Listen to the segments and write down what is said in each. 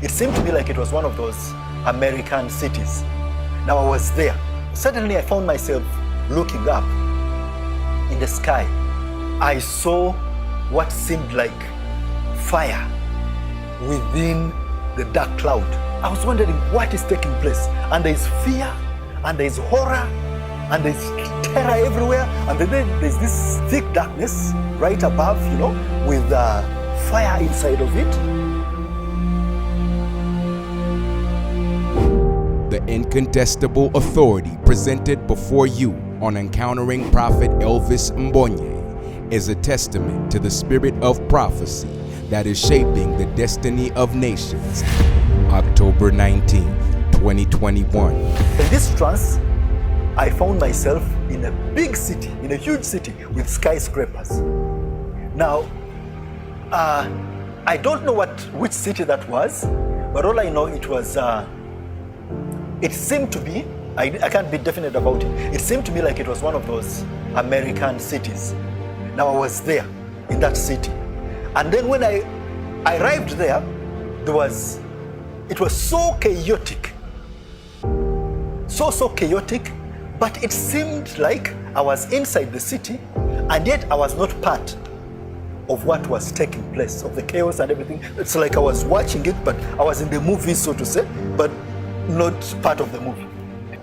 It seemed to me like it was one of those American cities. Now I was there. Suddenly I found myself looking up in the sky. I saw what seemed like fire within the dark cloud. I was wondering what is taking place. And there's fear, and there's horror, and there's terror everywhere. And then there's this thick darkness right above, with fire inside of it. The incontestable authority presented before you on Encountering Prophet Elvis Mbonye is a testament to the spirit of prophecy that is shaping the destiny of nations. October 19th, 2021. In this trance, I found myself in a big city, in a huge city with skyscrapers. Now, I don't know which city that was, but all I know it seemed to be, I can't be definite about it, it seemed to me like it was one of those American cities. Now I was there in that city. And then when I arrived there, it was so chaotic. So chaotic, but it seemed like I was inside the city, and yet I was not part of what was taking place, of the chaos and everything. It's like I was watching it, but I was in the movie, so to say, but not part of the movie.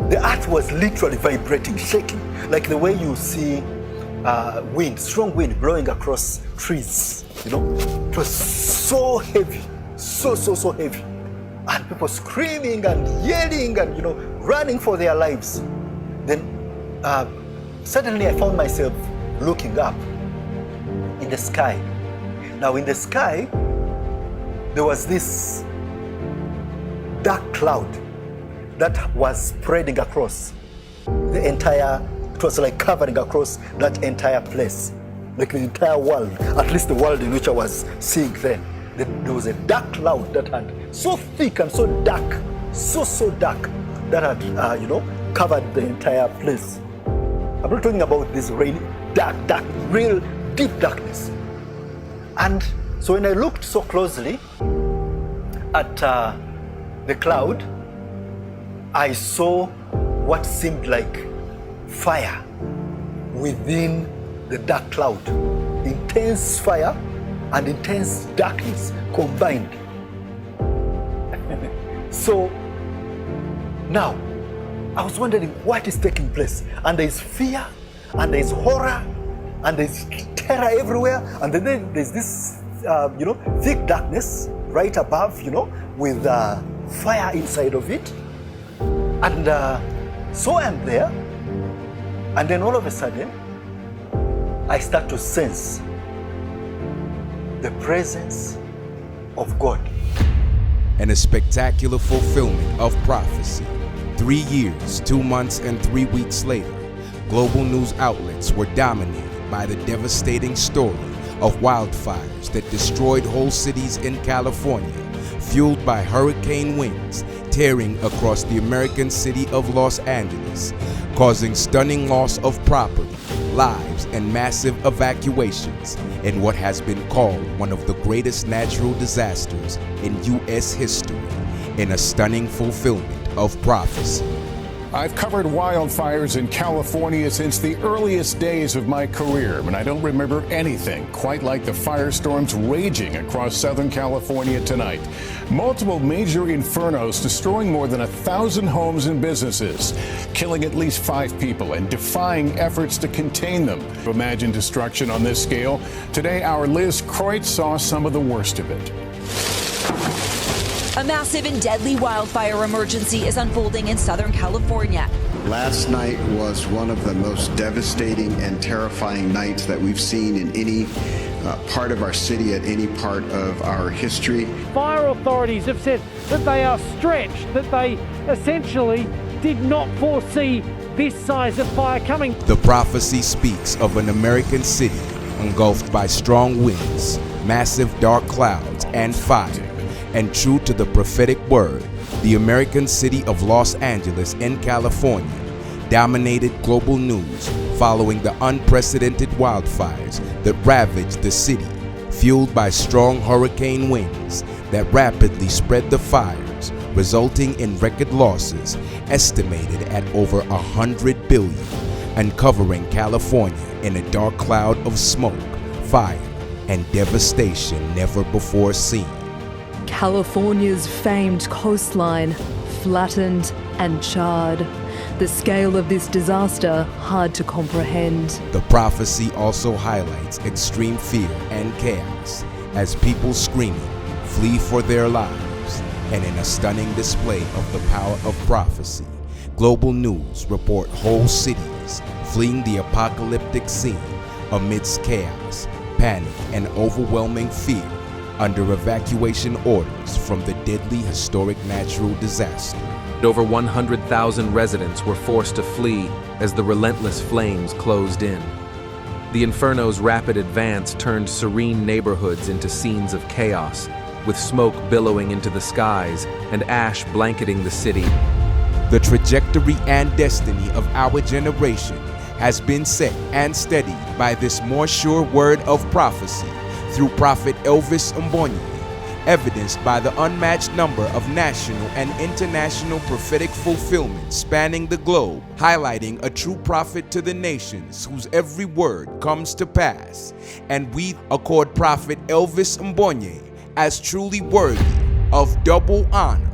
The earth was literally vibrating, shaking, like the way you see wind, strong wind blowing across trees, It was so heavy, so heavy. And people screaming and yelling and, running for their lives. Then suddenly I found myself looking up in the sky. Now in the sky, there was this dark cloud that was spreading across the entire, it was like covering across that entire place, like the entire world, at least the world in which I was seeing then. There was a dark cloud that had so thick and so dark, so dark, that had, covered the entire place. I'm not talking about this really dark, real deep darkness. And so when I looked so closely at the cloud, I saw what seemed like fire within the dark cloud. Intense fire and intense darkness combined. So now I was wondering what is taking place. And there's fear, and there's horror, and there's terror everywhere. And then there's this, thick darkness right above, with fire inside of it. And so I'm there, and then all of a sudden, I start to sense the presence of God. And a spectacular fulfillment of prophecy. 3 years, 2 months, and 3 weeks later, global news outlets were dominated by the devastating story of wildfires that destroyed whole cities in California, fueled by hurricane winds tearing across the American city of Los Angeles, causing stunning loss of property, lives, and massive evacuations in what has been called one of the greatest natural disasters in U.S. history, in a stunning fulfillment of prophecy. I've covered wildfires in California since the earliest days of my career, and I don't remember anything quite like the firestorms raging across Southern California tonight. Multiple major infernos destroying more than 1,000 homes and businesses, killing at least 5 people and defying efforts to contain them. Imagine destruction on this scale. Today, our Liz Kreutz saw some of the worst of it. A massive and deadly wildfire emergency is unfolding in Southern California. Last night was one of the most devastating and terrifying nights that we've seen in any part of our city at any part of our history. Fire authorities have said that they are stretched, that they essentially did not foresee this size of fire coming. The prophecy speaks of an American city engulfed by strong winds, massive dark clouds, and fire. And true to the prophetic word, the American city of Los Angeles in California dominated global news following the unprecedented wildfires that ravaged the city, fueled by strong hurricane winds that rapidly spread the fires, resulting in record losses estimated at over $100 billion, and covering California in a dark cloud of smoke, fire, and devastation never before seen. California's famed coastline flattened and charred. The scale of this disaster hard to comprehend. The prophecy also highlights extreme fear and chaos as people screaming, flee for their lives. And in a stunning display of the power of prophecy, global news report whole cities fleeing the apocalyptic scene amidst chaos, panic, and overwhelming fear under evacuation orders from the deadly historic natural disaster. Over 100,000 residents were forced to flee as the relentless flames closed in. The inferno's rapid advance turned serene neighborhoods into scenes of chaos, with smoke billowing into the skies and ash blanketing the city. The trajectory and destiny of our generation has been set and steadied by this more sure word of prophecy through Prophet Elvis Mbonye, evidenced by the unmatched number of national and international prophetic fulfillments spanning the globe, highlighting a true prophet to the nations whose every word comes to pass. And we accord Prophet Elvis Mbonye as truly worthy of double honor